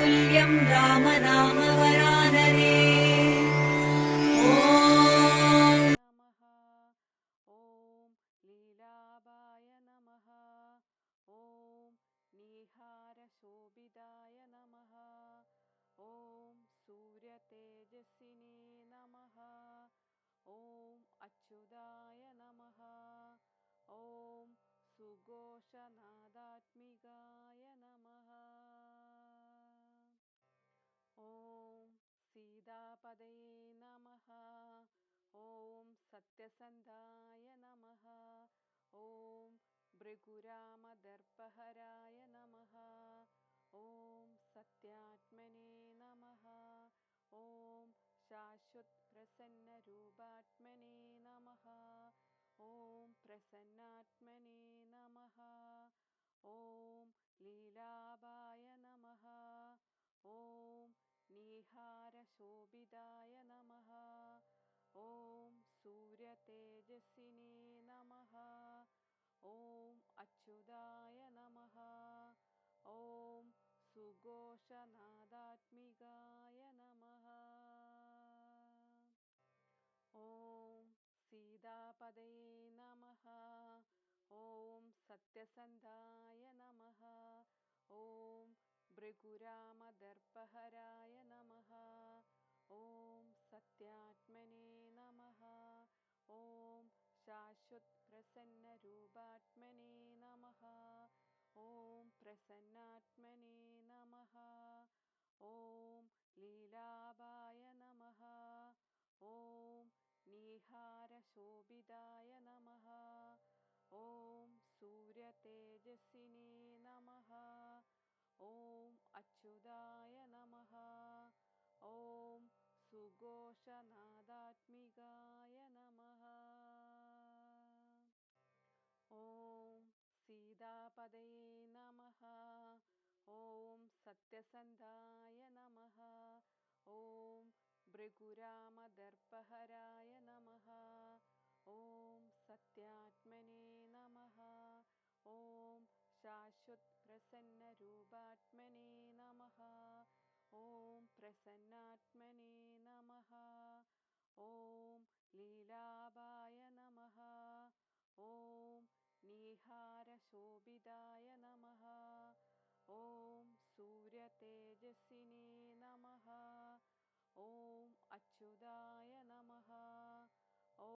तुल्यं राम नाम वरानने। ॐ लीलाबाय नमः। ॐ निहारशोभिताय नमः। ॐ सूर्यतेजस्विने नमः। ॐ अच्युताय नमः। ॐ सुघोषनादात्मिकाय नमः। ॐ सीतापदये नमः। ॐ सत्यसन्धाय नमः। ॐ भृगुरामदर्पहराय नमः। ॐ सत्यात्मने नमः। ॐ शाश्वतप्रसन्नरूपात्मने नमः। ॐ प्रसन्नात्मने नमः। ॐ लीलाबाय नमः। ॐ निहारशोभिताय नमः। ॐ सूर्यतेजस्विने नमः। ॐ अच्युताय नमः। ॐ सुघोषनादात्मिकाय नमः। ॐ सीतापदये नमः। ॐ सत्यसन्धाय नमः। ॐ भृगुरामदर्पहराय नमः। ॐ सत्यात्मने नमः। ॐ शाश्वतप्रसन्नरूपात्मने नमः। ॐ प्रसन्नात्मने नमः। ॐ लीलाबाय नमः। ॐ निहारशोभिताय नमः। ॐ सूर्यतेजस्विने नमः। ॐ अच्युताय नमः। ॐ सुघोषनादात्मिकाय नमः। ॐ सीतापदये नमः। ॐ सत्यसन्धाय नमः। ॐ भृगुरामदर्पहराय नमः। ॐ सत्यात्मने नमः। ॐ शाश्वतप्रसन्नरूपात्मने नमः। ॐ प्रसन्नात्मने नमः। ॐ लीलाबाय नमः। ॐ निहारशोभिताय नमः। ॐ सूर्यतेजस्विने नमः। ॐ अच्युताय